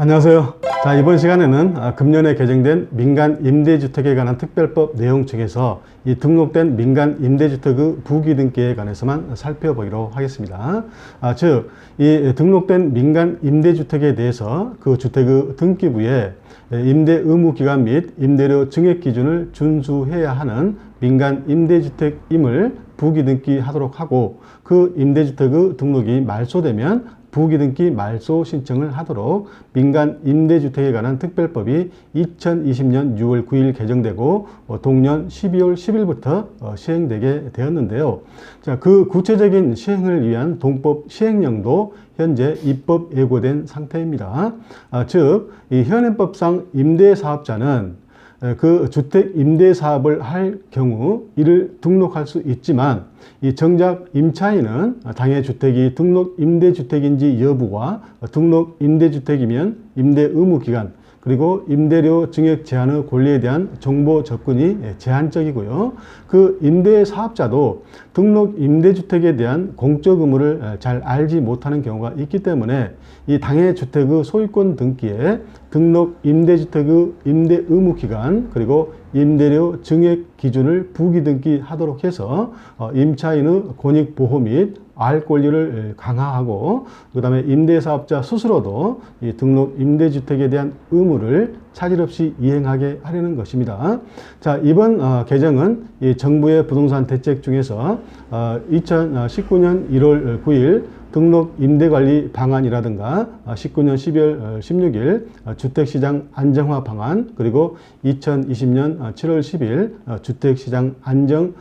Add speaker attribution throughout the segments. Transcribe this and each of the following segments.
Speaker 1: 안녕하세요. 자, 이번 시간에는 금년에 개정된 민간 임대주택에 관한 특별법 내용 중에서 이 등록된 민간 임대주택의 부기등기에 관해서만 살펴보기로 하겠습니다. 즉, 이 등록된 민간 임대주택에 대해서 그 주택의 등기부에 임대 의무 기간 및 임대료 증액 기준을 준수해야 하는 민간 임대주택임을 부기등기하도록 하고, 그 임대주택의 등록이 말소되면 부기등기 말소 신청을 하도록 민간 임대주택에 관한 특별법이 2020년 6월 9일 개정되고 동년 12월 10일부터 시행되게 되었는데요. 자, 그 구체적인 시행을 위한 동법 시행령도 현재 입법 예고된 상태입니다. 즉, 이 현행법상 임대사업자는 그 주택 임대 사업을 할 경우 이를 등록할 수 있지만, 이 정작 임차인은 당해 주택이 등록 임대주택인지 여부와 등록 임대주택이면 임대 의무 기간, 그리고 임대료 증액 제한의 권리에 대한 정보 접근이 제한적이고요. 그 임대 사업자도 등록 임대주택에 대한 공적 의무를 잘 알지 못하는 경우가 있기 때문에 이 당해 주택의 소유권 등기에 등록 임대주택의 임대 의무 기간, 그리고 임대료 증액 기준을 부기등기하도록 해서 임차인의 권익 보호 및 알 권리를 강화하고, 그 다음에 임대사업자 스스로도 이 등록 임대주택에 대한 의무를 차질 없이 이행하게 하려는 것입니다. 자, 이번 개정은 이 정부의 부동산 대책 중에서 2019년 1월 9일 등록 임대관리 방안이라든가 19년 12월 16일 주택시장 안정화 방안, 그리고 2020년 7월 10일 주택시장 안정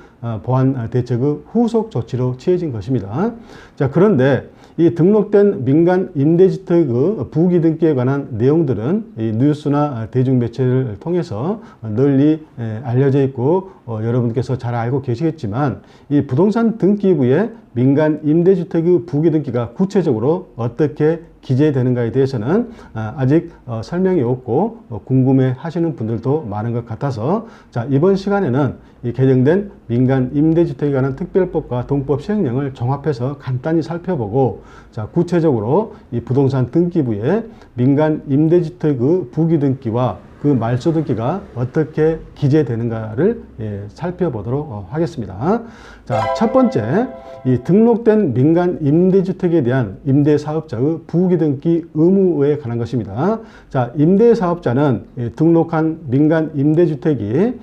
Speaker 1: 보완 대책의 후속 조치로 취해진 것입니다. 자, 그런데 이 등록된 민간 임대주택의 부기등기에 관한 내용들은 이 뉴스나 대중매체를 통해서 널리 알려져 있고 여러분께서 잘 알고 계시겠지만, 이 부동산 등기부에 민간 임대주택의 부기등기가 구체적으로 어떻게 기재되는가에 대해서는 아직 설명이 없고 궁금해 하시는 분들도 많은 것 같아서, 자, 이번 시간에는 이 개정된 민간 임대주택에 관한 특별법과 동법 시행령을 종합해서 간단히 살펴보고, 자, 구체적으로 이 부동산 등기부에 민간 임대주택의 부기등기와 그 말소 등기가 어떻게 기재되는가를 살펴보도록 하겠습니다. 자, 첫 번째, 이 등록된 민간 임대주택에 대한 임대사업자의 부기등기 의무에 관한 것입니다. 자, 임대사업자는 등록한 민간 임대주택이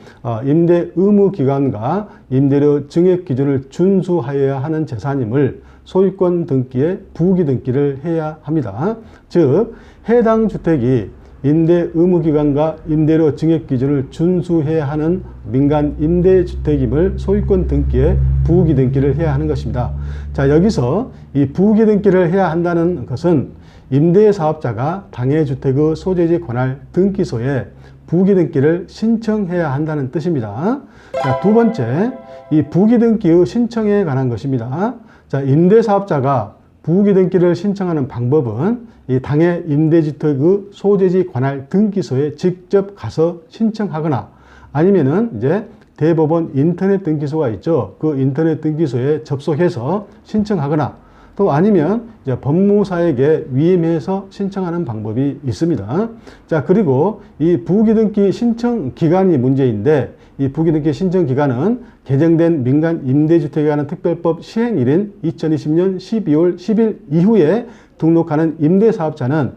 Speaker 1: 임대 의무 기간과 임대료 증액 기준을 준수하여야 하는 재산임을 소유권 등기에 부기등기를 해야 합니다. 즉, 해당 주택이 임대 의무 기간과 임대료 증액 기준을 준수해야 하는 민간 임대주택임을 소유권 등기에 부기등기를 해야 하는 것입니다. 자, 여기서 이 부기등기를 해야 한다는 것은 임대사업자가 당해 주택의 소재지 관할 등기소에 부기등기를 신청해야 한다는 뜻입니다. 자, 두 번째, 이 부기등기의 신청에 관한 것입니다. 자, 임대사업자가 부기등기를 신청하는 방법은 이 당해 임대주택의 소재지 관할 등기소에 직접 가서 신청하거나, 아니면은 이제 대법원 인터넷 등기소가 있죠. 그 인터넷 등기소에 접속해서 신청하거나, 또 아니면 이제 법무사에게 위임해서 신청하는 방법이 있습니다. 자, 그리고 이 부기등기 신청 기간이 문제인데, 이 부기등기 신청 기간은 개정된 민간 임대주택에 관한 특별법 시행일인 2020년 12월 10일 이후에 등록하는 임대사업자는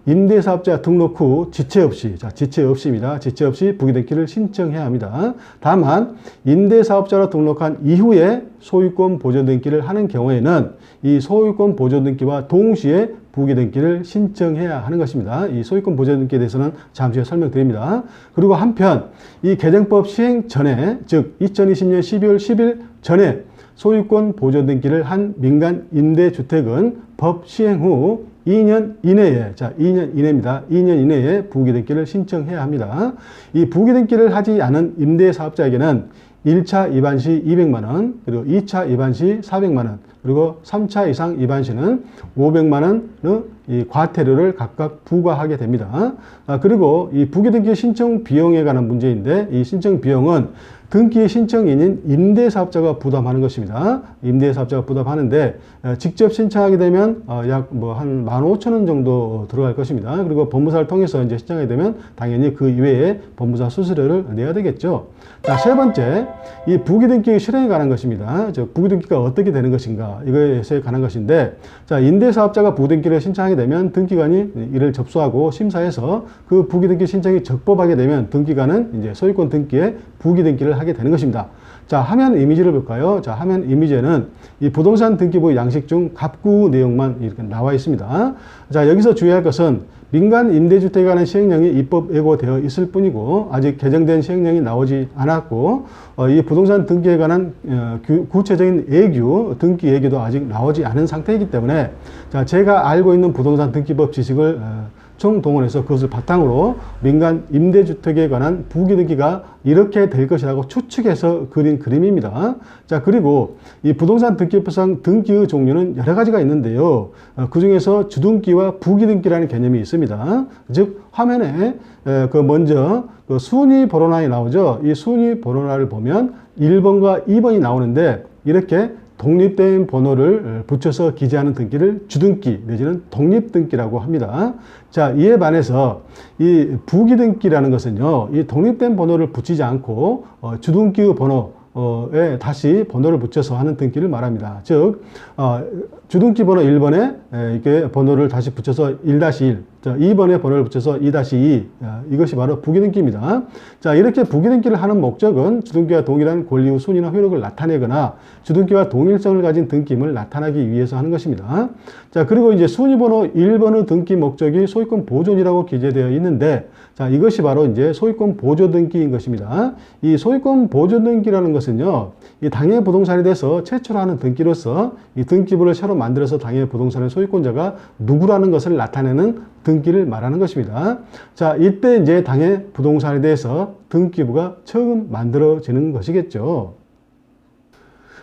Speaker 1: 임대사업자 등록 후 지체 없이, 자, 지체 없이입니다. 지체 없이 부기등기를 신청해야 합니다. 다만 임대사업자로 등록한 이후에 소유권 보존등기를 하는 경우에는 이 소유권 보존등기와 동시에 부기등기를 신청해야 하는 것입니다. 이 소유권 보존등기에 대해서는 잠시 후에 설명드립니다. 그리고 한편 이 개정법 시행 전에, 즉 2020년 12월 10일 전에 소유권 보존등기를 한 민간 임대주택은 법 시행 후 2년 이내에, 자, 2년 이내입니다. 2년 이내에 부기등기를 신청해야 합니다. 이 부기등기를 하지 않은 임대사업자에게는 1차 위반 시 200만 원, 그리고 2차 위반 시 400만 원, 그리고 3차 이상 위반 시는 500만 원의 이 과태료를 각각 부과하게 됩니다. 그리고 이 부기등기 신청 비용에 관한 문제인데, 이 신청 비용은 등기 신청인인 임대사업자가 부담하는 것입니다. 임대사업자가 부담하는데 직접 신청하게 되면 약 뭐 한 15,000원 정도 들어갈 것입니다. 그리고 법무사를 통해서 이제 신청하게 되면 당연히 그 이외에 법무사 수수료를 내야 되겠죠. 자, 세 번째, 이 부기등기 실행에 관한 것입니다. 부기등기가 어떻게 되는 것인가, 이거에 관한 것인데, 자, 임대사업자가 부기등기를 신청하게 되면 등기관이 이를 접수하고 심사해서 그 부기등기 신청이 적법하게 되면 등기관은 이제 소유권 등기에 부기등기를 하게 되는 것입니다. 자, 화면 이미지를 볼까요? 자, 화면 이미지에는 이 부동산 등기부 양식 중 갑구 내용만 이렇게 나와 있습니다. 자, 여기서 주의할 것은 민간 임대주택에 관한 시행령이 입법 예고되어 있을 뿐이고 아직 개정된 시행령이 나오지 않았고 이 부동산 등기에 관한 구체적인 예규, 등기 예규도 아직 나오지 않은 상태이기 때문에 자, 제가 알고 있는 부동산 등기법 지식을 총동원해서 그것을 바탕으로 민간 임대주택에 관한 부기등기가 이렇게 될 것이라고 추측해서 그린 그림입니다. 자, 그리고 이 부동산 등기법상 등기의 종류는 여러 가지가 있는데요. 그 중에서 주등기와 부기등기라는 개념이 있습니다. 즉, 화면에 먼저 그 순위 번호란이 나오죠. 이 순위 번호란을 보면 1번과 2번이 나오는데 이렇게 독립된 번호를 붙여서 기재하는 등기를 주등기 내지는 독립등기라고 합니다. 자, 이에 반해서 이 부기등기라는 것은요, 이 독립된 번호를 붙이지 않고 주등기의 번호에 다시 번호를 붙여서 하는 등기를 말합니다. 즉, 주등기 번호 1번에 이렇게 번호를 다시 붙여서 1-1, 2번에 번호를 붙여서 2-2, 이것이 바로 부기등기입니다. 자, 이렇게 부기등기를 하는 목적은 주등기와 동일한 권리의 순위나 효력을 나타내거나 주등기와 동일성을 가진 등기임을 나타나기 위해서 하는 것입니다. 자, 그리고 이제 순위번호 1번의 등기 목적이 소유권 보존이라고 기재되어 있는데, 자, 이것이 바로 이제 소유권 보존 등기인 것입니다. 이 소유권 보존 등기라는 것은요, 이 당해 부동산에 대해서 최초로 하는 등기로서 이 등기부를 새로 만들어서 당해 부동산의 소유권자가 누구라는 것을 나타내는 등기를 말하는 것입니다. 자, 이때 이제 당해 부동산에 대해서 등기부가 처음 만들어지는 것이겠죠.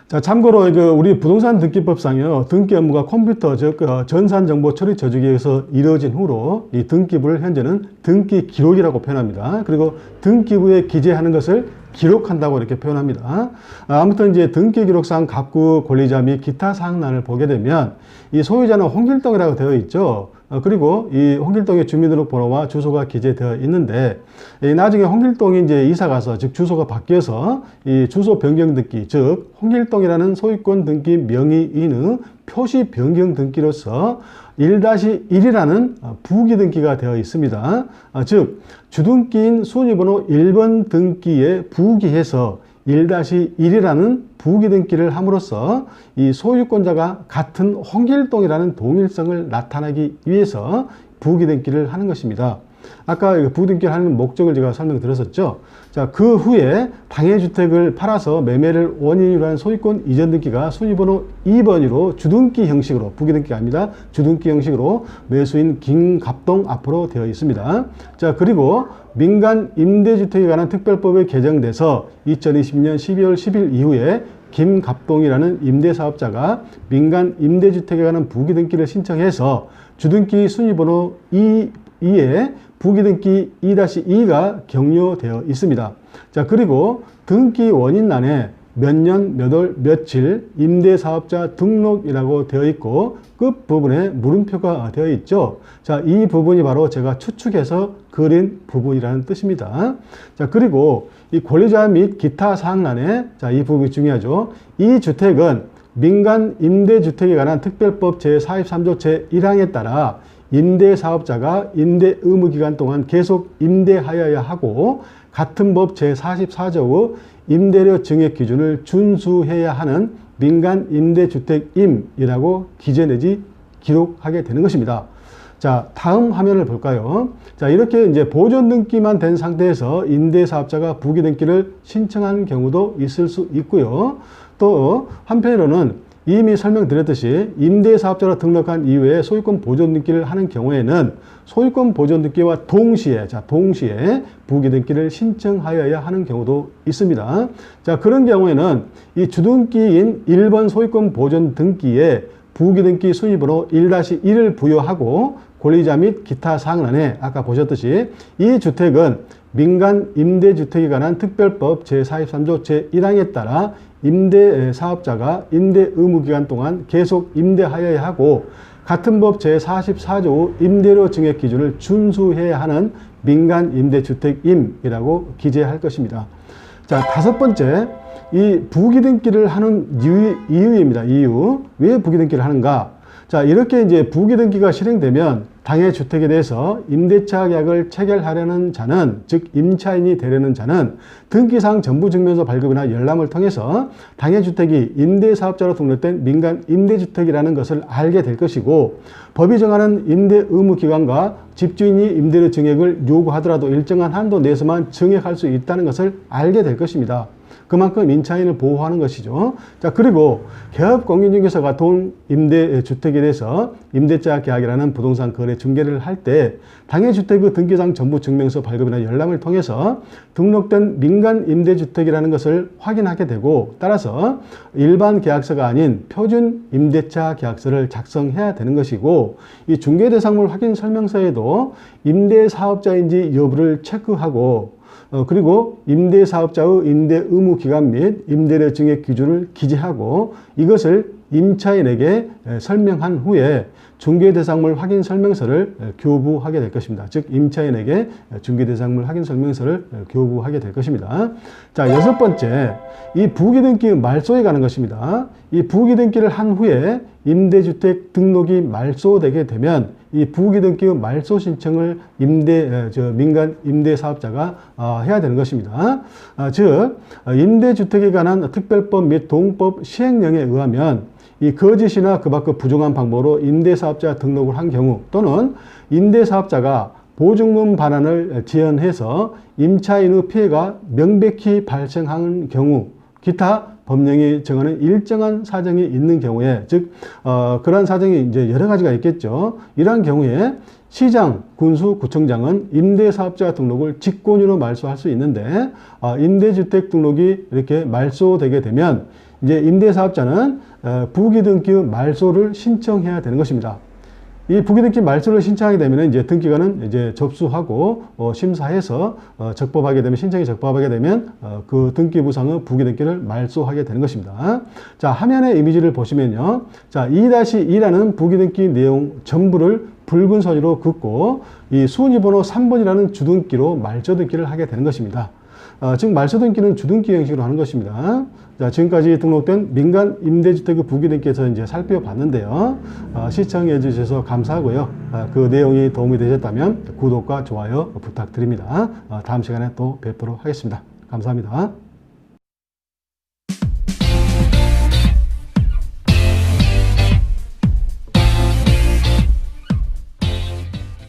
Speaker 1: 자, 참고로 우리 부동산 등기법상요, 등기 업무가 컴퓨터, 즉 전산정보 처리 저주기에서 이루어진 후로 이 등기부를 현재는 등기 기록이라고 표현합니다. 그리고 등기부에 기재하는 것을 기록한다고 이렇게 표현합니다. 아무튼 이제 등기기록상 갑구 권리자 및 기타 사항란을 보게 되면 이 소유자는 홍길동이라고 되어 있죠. 그리고 이 홍길동의 주민등록번호와 주소가 기재되어 있는데 나중에 홍길동이 이제 이사가서 즉 주소가 바뀌어서 이 주소 변경 등기, 즉 홍길동이라는 소유권 등기 명의인의 표시 변경 등기로서 1-1이라는 부기등기가 되어 있습니다. 즉 주등기인 순위번호 1번 등기에 부기해서 1-1이라는 부기등기를 함으로써 이 소유권자가 같은 홍길동이라는 동일성을 나타내기 위해서 부기등기를 하는 것입니다. 아까 부기등기를 하는 목적을 제가 설명드렸었죠. 자, 그 후에 당해주택을 팔아서 매매를 원인으로 한 소유권 이전 등기가 순위번호 2번으로 주등기 형식으로, 부기등기가 아닙니다. 주등기 형식으로 매수인 김갑동 앞으로 되어 있습니다. 자, 그리고 민간 임대주택에 관한 특별법이 개정돼서 2020년 12월 10일 이후에 김갑동이라는 임대사업자가 민간 임대주택에 관한 부기등기를 신청해서 주등기 순위번호 2에 부기등기 2-2가 격려되어 있습니다. 자, 그리고 등기 원인란에 몇 년, 몇 월, 며칠 임대사업자 등록이라고 되어 있고 끝부분에 물음표가 되어 있죠. 자, 이 부분이 바로 제가 추측해서 그린 부분이라는 뜻입니다. 자, 그리고 이 권리자 및 기타 사항란에, 자, 이 부분이 중요하죠. 이 주택은 민간 임대주택에 관한 특별법 제43조 제1항에 따라 임대사업자가 임대 의무기간 동안 계속 임대하여야 하고 같은 법 제44조의 임대료 증액 기준을 준수해야 하는 민간 임대주택임이라고 기재 내지 기록하게 되는 것입니다. 자, 다음 화면을 볼까요? 자, 이렇게 이제 보존 등기만 된 상태에서 임대사업자가 부기등기를 신청하는 경우도 있을 수 있고요. 또 한편으로는 이미 설명드렸듯이 임대사업자로 등록한 이후에 소유권 보존 등기를 하는 경우에는 소유권 보존 등기와 동시에, 자, 동시에 부기등기를 신청하여야 하는 경우도 있습니다. 자, 그런 경우에는 이 주등기인 1번 소유권 보존 등기에 부기등기 순위번호 1-1을 부여하고 권리자 및 기타 사항란에 아까 보셨듯이 이 주택은 민간 임대주택에 관한 특별법 제43조 제1항에 따라 임대사업자가 임대 의무기간 동안 계속 임대하여야 하고 같은 법 제44조 임대료 증액 기준을 준수해야 하는 민간 임대주택임이라고 기재할 것입니다. 자, 다섯 번째, 이 부기등기를 하는 이유입니다. 이유. 왜 부기등기를 하는가? 자, 이렇게 이제 부기등기가 실행되면 당해 주택에 대해서 임대차 계약을 체결하려는 자는, 즉 임차인이 되려는 자는 등기상 전부증명서 발급이나 열람을 통해서 당해 주택이 임대사업자로 등록된 민간 임대주택이라는 것을 알게 될 것이고, 법이 정하는 임대 의무 기간과 집주인이 임대료 증액을 요구하더라도 일정한 한도 내에서만 증액할 수 있다는 것을 알게 될 것입니다. 그만큼 임차인을 보호하는 것이죠. 자, 그리고 개업공인중개사가 동임대주택에 대해서 임대차 계약이라는 부동산 거래 중개를 할 때 당해주택의 등기상 전부증명서 발급이나 열람을 통해서 등록된 민간 임대주택이라는 것을 확인하게 되고, 따라서 일반 계약서가 아닌 표준 임대차 계약서를 작성해야 되는 것이고, 이 중개대상물 확인 설명서에도 임대사업자인지 여부를 체크하고, 그리고 임대사업자의 임대 의무 기간 및 임대료 증액 기준을 기재하고 이것을 임차인에게 설명한 후에 중개대상물 확인 설명서를 교부하게 될 것입니다. 즉 임차인에게 중개대상물 확인 설명서를 교부하게 될 것입니다. 자, 여섯 번째, 이 부기등기 말소에 관한 것입니다. 이 부기등기를 한 후에 임대주택 등록이 말소되게 되면 이 부기등기 말소 신청을 민간 임대사업자가 해야 되는 것입니다. 즉 임대주택에 관한 특별법 및 동법 시행령에 의하면 이 거짓이나 그 밖의 부정한 방법으로 임대사업자 등록을 한 경우, 또는 임대사업자가 보증금 반환을 지연해서 임차인의 피해가 명백히 발생한 경우, 기타 법령이 정하는 일정한 사정이 있는 경우에, 즉 그러한 사정이 이제 여러 가지가 있겠죠. 이러한 경우에 시장, 군수, 구청장은 임대사업자 등록을 직권으로 말소할 수 있는데, 임대주택 등록이 이렇게 말소되게 되면 이제 임대사업자는 부기등기 말소를 신청해야 되는 것입니다. 이 부기등기 말소를 신청하게 되면 이제 등기관은 이제 접수하고 심사해서 적법하게 되면, 신청이 적법하게 되면 그 등기부상의 부기등기를 말소하게 되는 것입니다. 자, 화면의 이미지를 보시면요. 자, 2-2라는 부기등기 내용 전부를 붉은 선으로 긋고 이 순위번호 3번이라는 주등기로 말소등기를 하게 되는 것입니다. 즉 말소등기는 주등기 형식으로 하는 것입니다. 자, 지금까지 등록된 민간 임대주택의 부기등기에서 이제 살펴봤는데요. 시청해 주셔서 감사하고요. 그 내용이 도움이 되셨다면 구독과 좋아요 부탁드립니다. 다음 시간에 또 뵙도록 하겠습니다. 감사합니다.